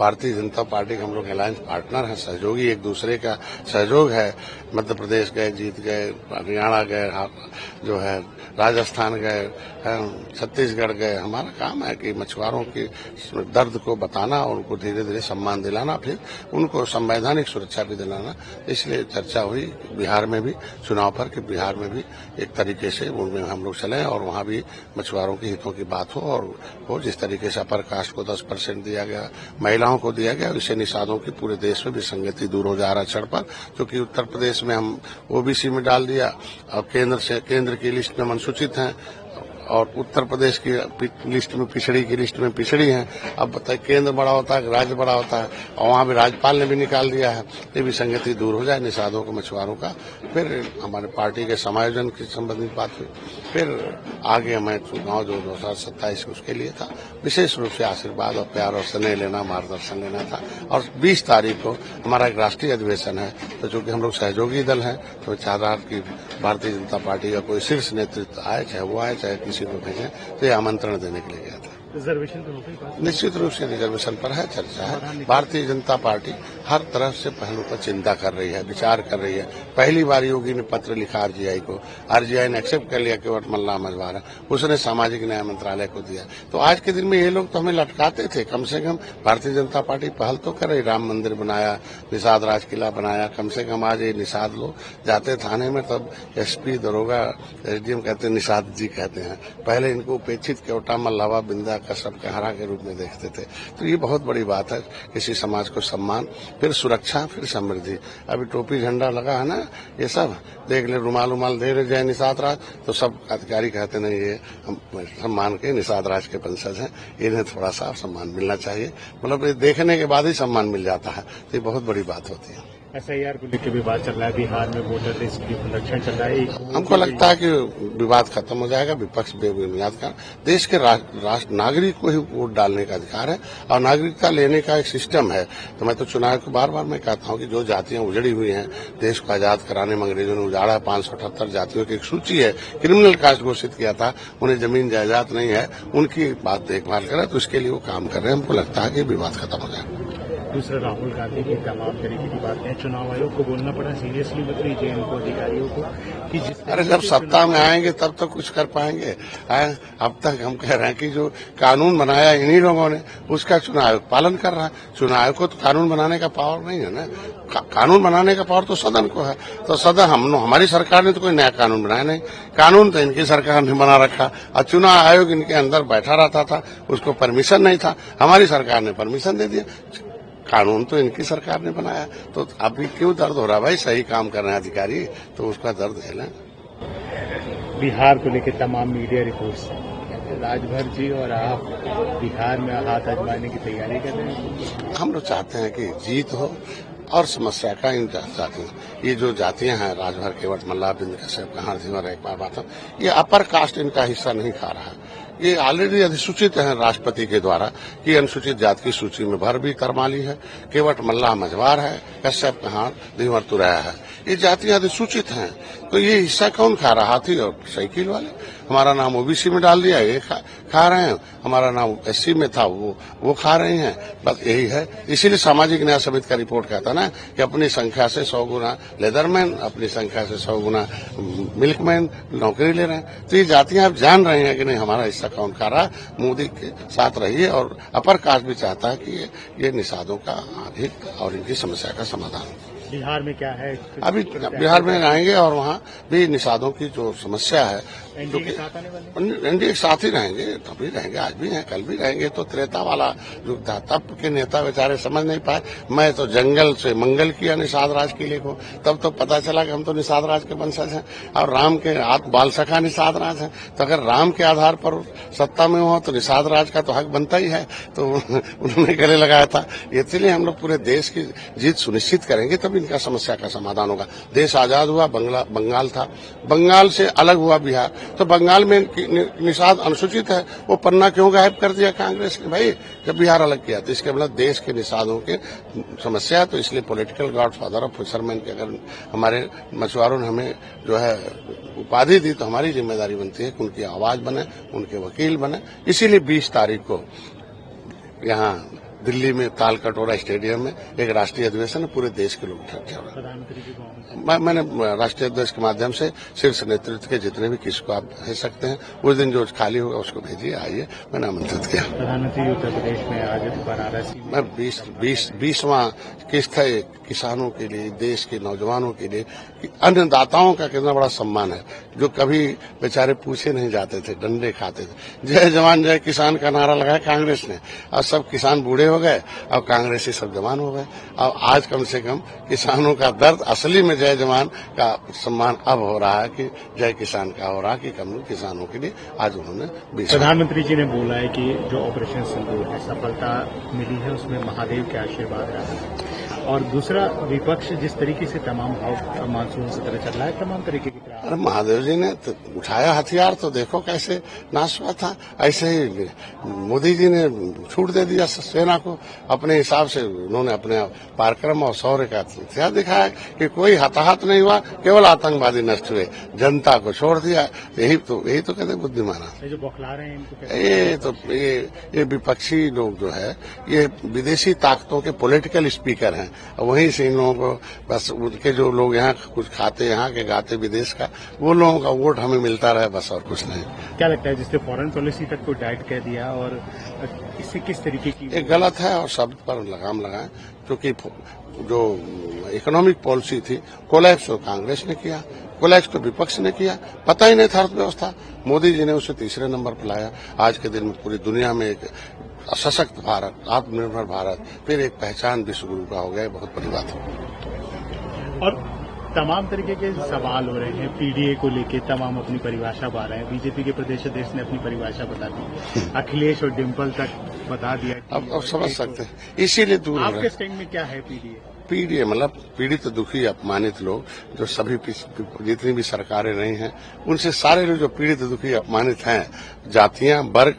Bharatiya Janata party के हम लोग अलायंस पार्टनर हैं, सहयोगी, एक दूसरे का सहयोग है। मध्य प्रदेश गए, जीत गए, हरियाणा गए, जो है राजस्थान गए, छत्तीसगढ़ गए। हमारा काम है कि मछुआरों की दर्द को बताना और उनको धीरे धीरे सम्मान दिलाना, फिर उनको संवैधानिक सुरक्षा भी दिलाना। इसलिए चर्चा हुई बिहार में भी चुनाव पर कि बिहार में भी एक तरीके से उनमें हम लोग चलें और वहां भी मछुआरों के हितों की बात हो। और वो जिस तरीके से अपर कास्ट को 10% दिया गया, महिलाओं को दिया गया, इससे निषादों की पूरे देश में विसंगति दूर हो जा रहा आरक्षण पर। क्योंकि उत्तर प्रदेश में हम ओबीसी में डाल दिया और केंद्र की लिस्ट में अनुसूचित हैं और उत्तर प्रदेश की लिस्ट में पिछड़ी हैं। अब बताइए, केंद्र बड़ा होता है, राज्य बड़ा होता है, और वहां भी राज्यपाल ने भी निकाल दिया है। ये विसंगति दूर हो जाए निषादों को, मछुआरों का। फिर हमारे पार्टी के समायोजन की संबंधित बात हुई। फिर आगे हमें चुनाव जो 2027 उसके लिए था, विशेष रूप से आशीर्वाद और प्यार और स्नेह लेना, मार्गदर्शन लेना था। और 20 तारीख को हमारा एक राष्ट्रीय अधिवेशन है, तो चूंकि हम लोग सहयोगी दल हैं, तो चाह रहा कि भारतीय जनता पार्टी का कोई शीर्ष नेतृत्व आए, चाहे वो आए चाहे किसी को भेजें, तो ये आमंत्रण देने के लिए गया था। रिजर्वेशन तो होगी, निश्चित रूप से रिजर्वेशन पर है, चर्चा है। भारतीय जनता पार्टी हर तरह से पहलू पर चिंता कर रही है, विचार कर रही है। पहली बार योगी ने पत्र लिखा आरजीआई को, आरजीआई ने एक्सेप्ट कर लिया कि वटमल्ला मझवार है, उसने सामाजिक न्याय मंत्रालय को दिया। तो आज के दिन में ये लोग तो हमें लटकाते थे, कम से कम भारतीय जनता पार्टी पहल तो कर रही। राम मंदिर बनाया, निषाद राज किला बनाया, कम से कम आज ये निषाद लोग जाते थाने में, तब एसपी, दरोगा, एसडीएम कहते हैं, निषाद जी कहते हैं। पहले इनको उपेक्षित केवटा, मल्लावा, बिंदा, कसब, कहरा के रूप में देखते थे। तो ये बहुत बड़ी बात है, किसी समाज को सम्मान, फिर सुरक्षा, फिर समृद्धि। अभी टोपी झंडा लगा है ना, ये सब देख ले, रुमाल दे रहे जय निषाद राज, तो सब अधिकारी कहते नहीं, ये हम सम्मान के निषाद राज के वंशज हैं, इन्हें थोड़ा सा सम्मान मिलना चाहिए। मतलब ये देखने के बाद ही सम्मान मिल जाता है, तो ये बहुत बड़ी बात होती है। SIR को लेकर विवाद चल रहा है, बिहार में वोटर लिस्ट की संरक्षण चल रहा है। हमको लगता है कि विवाद खत्म हो जाएगा। विपक्ष बेबुनियाद का, देश के राष्ट्र नागरिक को ही वोट डालने का अधिकार है और नागरिकता लेने का एक सिस्टम है। तो मैं तो चुनाव को बार बार मैं कहता हूं कि जो जातियां उजड़ी हुई हैं, देश को आजाद कराने में अंग्रेजों ने उजाड़ा, 578 जातियों की एक सूची है, क्रिमिनल कास्ट घोषित किया था, उन्हें जमीन जायदाद नहीं है, उनकी बात देखभाल करें, तो इसके लिए वो काम कर रहे हैं। हमको लगता है कि विवाद खत्म हो जाएगा। दूसरा, राहुल गांधी की तमाम तरीके की बातें चुनाव आयोग को बोलना पड़ा, सीरियसली मत लीजिए इनको, अधिकारियों को, कि जिस अरे जब सत्ता में आएंगे तब तो कुछ कर पाएंगे। अब तक हम कह रहे हैं कि जो कानून बनाया इन्हीं लोगों ने, उसका चुनाव आयोग पालन कर रहा है। चुनाव आयोग को तो कानून बनाने का पावर नहीं है ना, कानून बनाने का पावर तो सदन को है। तो सदन हमारी सरकार ने तो कोई नया कानून बनाया नहीं, कानून तो इनकी सरकार ने बना रखा, और चुनाव आयोग इनके अंदर बैठा रहता था, उसको परमिशन नहीं था, हमारी सरकार ने परमिशन दे दिया। कानून तो इनकी सरकार ने बनाया, तो अभी क्यों दर्द हो रहा भाई? सही काम कर रहे हैं अधिकारी, तो उसका दर्द है ना। बिहार को लेकर तमाम मीडिया रिपोर्ट्स, राजभर जी और आप बिहार में हाथ आजमाने की तैयारी कर रहे हैं। हम लोग चाहते हैं कि जीत हो और समस्या का इन जातियों, ये जो जातियां हैं, राजभर, केवट, मल्ला, बिंद, कश्यप, कहार, और एक बार बात है, ये अपर कास्ट इनका हिस्सा नहीं खा रहा है। ये ऑलरेडी अधिसूचित है राष्ट्रपति के द्वारा कि अनुसूचित जाति की सूची में भर भी करमाली है, केवट, मल्ला, मझवार है, कश्यप, कहार, धीवर, तुरैया है। ये जातियां अधिसूचित हैं, तो ये हिस्सा कौन खा रहा? हाथी और साइकिल वाले। हमारा नाम ओबीसी में डाल दिया, ये खा रहे हैं। हमारा नाम एससी में था, वो खा रहे हैं। बस यही है। इसीलिए सामाजिक न्याय समिति का रिपोर्ट कहता ना कि अपनी संख्या से 100 गुना लेदरमैन, अपनी संख्या से 100 गुना मिल्कमैन नौकरी ले रहे हैं। तो ये जातियां आप जान रहे हैं कि नहीं हमारा हिस्सा कौन खा रहा। मोदी के साथ रहिए। और अपर कास्ट भी चाहता है कि ये निषादों का हित और इनकी समस्या का समाधान। बिहार में क्या है? अभी बिहार में आएंगे और वहाँ भी निषादों की जो समस्या है, एनडीए के साथ आने वाले, एनडीए के साथ ही रहेंगे, तभी रहेंगे, आज भी हैं, कल भी रहेंगे। तो त्रेता वाला युग था, तब के नेता बेचारे समझ नहीं पाए। मैं तो जंगल से मंगल किया निषाद राज किले को, तब तो पता चला कि हम तो निषाद राज के वंशज हैं और राम के बाल सखा निषाद राज हैं। तो अगर राम के आधार पर सत्ता में हो तो निषाद राज का तो हक बनता ही है। तो उन्होंने गले लगाया था। इसलिए हम लोग पूरे देश की जीत सुनिश्चित करेंगे, तब इनका समस्या का समाधान होगा। देश आजाद हुआ, बंगाल था, बंगाल से अलग हुआ बिहार, तो बंगाल में निषाद अनुसूचित है, वो पन्ना क्यों गायब कर दिया कांग्रेस ने भाई, जब बिहार अलग किया? तो इसके मतलब देश के निषादों के समस्या है। तो इसलिए पॉलिटिकल गॉडफादर ऑफ फिशरमैन के अगर हमारे मछुआरों ने हमें जो है उपाधि दी, तो हमारी जिम्मेदारी बनती है कि उनकी आवाज बने, उनके वकील बने। इसीलिए 20 तारीख को यहाँ दिल्ली में तालकटोरा स्टेडियम में एक राष्ट्रीय अधिवेशन है, पूरे देश के लोग इकट्ठे हो रहे प्रधानमंत्री जी को हैं। मैंने राष्ट्रीय अध्यक्ष के माध्यम से शीर्ष नेतृत्व के जितने भी किसको आप भेज सकते हैं, उस दिन जो खाली होगा उसको भेजिए, आइए, मैंने आमंत्रित किया। प्रधानमंत्री उत्तर प्रदेश में आज वाराणसी में मैं 20वां किस्त है किसानों के लिए, देश के नौजवानों के लिए, अन्नदाताओं का कितना बड़ा सम्मान है, जो कभी बेचारे पूछे नहीं जाते थे, डंडे खाते थे। जय जवान जय किसान का नारा लगाया कांग्रेस ने, और सब किसान बूढ़े हो गए और कांग्रेसी सब जवान हो गए। और आज कम से कम किसानों का दर्द असली में जय जवान का सम्मान अब हो रहा है कि जय किसान का हो रहा है कि कम किसानों के लिए आज उन्होंने प्रधानमंत्री जी ने बोला है कि जो ऑपरेशन सिंदूर है सफलता मिली है उसमें महादेव के आशीर्वाद रहा है। और दूसरा, विपक्ष जिस तरीके से तमाम भाव मानसून से तरह चल रहा है, तमाम तरीके की अरे महादेव जी ने तो उठाया हथियार, तो देखो कैसे नाश हुआ था। ऐसे ही मोदी जी ने छूट दे दिया सेना को, अपने हिसाब से उन्होंने अपने पराक्रम और शौर्य का हथियार दिखाया कि कोई हताहत नहीं हुआ, केवल आतंकवादी नष्ट हुए, जनता को छोड़ दिया। यही तो कहते बुद्धिमाना। जो बौखला रहे हैं इनको ये विपक्षी लोग जो है ये विदेशी ताकतों के पॉलिटिकल स्पीकर हैं, वहीं से इन लोगों को बस उनके जो लोग यहाँ कुछ खाते, यहाँ के गाते विदेश का, वो लोगों का वोट हमें मिलता रहे, बस और कुछ नहीं। क्या लगता है जिससे फॉरेन पॉलिसी तक को डाइट कह दिया, और इससे किस तरीके की ये गलत है और शब्द पर लगाम लगाएं, क्योंकि जो इकोनॉमिक पॉलिसी थी कोलैप्स तो कांग्रेस ने किया, कोलैप्स तो विपक्ष ने किया, पता ही नहीं था अर्थव्यवस्था, मोदी जी ने उसे तीसरे नंबर पर लाया। आज के दिन में पूरी दुनिया में एक सशक्त भारत, आत्मनिर्भर भारत, फिर एक पहचान विश्व गुरु का हो गया, बहुत बड़ी बात है। और तमाम तरीके के सवाल हो रहे हैं पीडीए को लेके, तमाम अपनी परिभाषा बता रहे हैं। बीजेपी के प्रदेश अध्यक्ष ने अपनी परिभाषा बता दी, अखिलेश और डिम्पल तक बता दिया। अब समझ सकते हैं, इसीलिए दूर हो रहे हैं। आपके स्टैंड में क्या है पीडीए? पीडीए मतलब पीड़ित, दुखी, अपमानित लोग, जो सभी जितनी भी सरकारें रही हैं, उनसे सारे लोग जो पीड़ित, दुखी, अपमानित हैं, जातियां, वर्ग,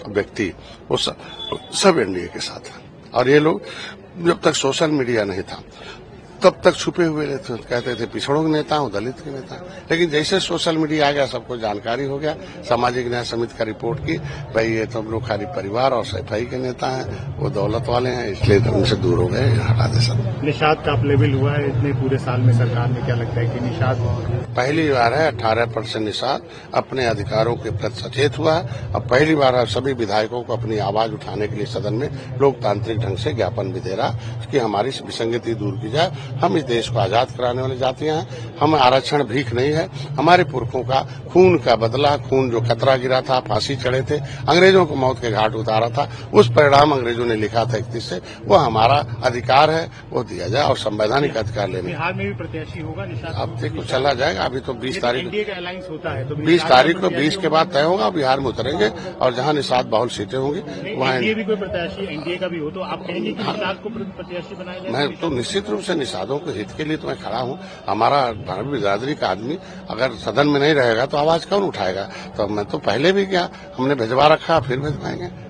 व्यक्ति, वो सब एनडीए के साथ हैं। और ये लोग जब तक सोशल मीडिया नहीं था तब तक छुपे हुए रहते, कहते थे पिछड़ों के नेता हूं, दलित के नेता। लेकिन जैसे सोशल मीडिया आ गया, सबको जानकारी हो गया, सामाजिक न्याय समिति का रिपोर्ट की, भाई ये तो हम लोग खाली परिवार और सफाई के नेता हैं, वो दौलत वाले हैं, इसलिए तो उनसे दूर हो गए, हटा दे सब। निषाद का अप लेवल हुआ है इतने पूरे साल में सरकार में, क्या लगता है कि निषाद पहली बार है 18% निषाद अपने अधिकारों के प्रति सचेत हुआ है। अब पहली बार है सभी विधायकों को अपनी आवाज उठाने के लिए सदन में लोकतांत्रिक ढंग से ज्ञापन भी दे रहा कि हमारी विसंगति दूर की जाए, हम इस देश को आजाद कराने वाली जातियां हैं, हम आरक्षण भीख नहीं है, हमारे पुरखों का खून का बदला, खून जो खतरा गिरा था, फांसी चढ़े थे, अंग्रेजों को मौत के घाट उतारा था, उस परिणाम अंग्रेजों ने लिखा था 31 से, वो हमारा अधिकार है, वो दिया जाए और संवैधानिक अधिकार लेने। बिहार में भी प्रत्याशी होगा निषाद? अब देखो चला जाएगा, अभी तो 20 तारीख एनडीए का अलायंस होता है, तो 20 तारीख को 20 के बाद तय होगा, बिहार में उतरेंगे और जहां निषाद बहुल सीटें होंगी वहां एनडीए भी कोई प्रत्याशी, एनडीए का भी हो, तो आप कहेंगे कि निषाद को प्रत्याशी बनाया जाए? मैं तो निश्चित रूप से निषादों के हित के लिए तो मैं खड़ा हूं। हमारा भारत बिरादरी का आदमी अगर सदन में नहीं रहेगा तो आवाज कौन उठाएगा? तो मैं तो पहले भी गया, हमने भिजवा रखा, फिर भिजवाएंगे।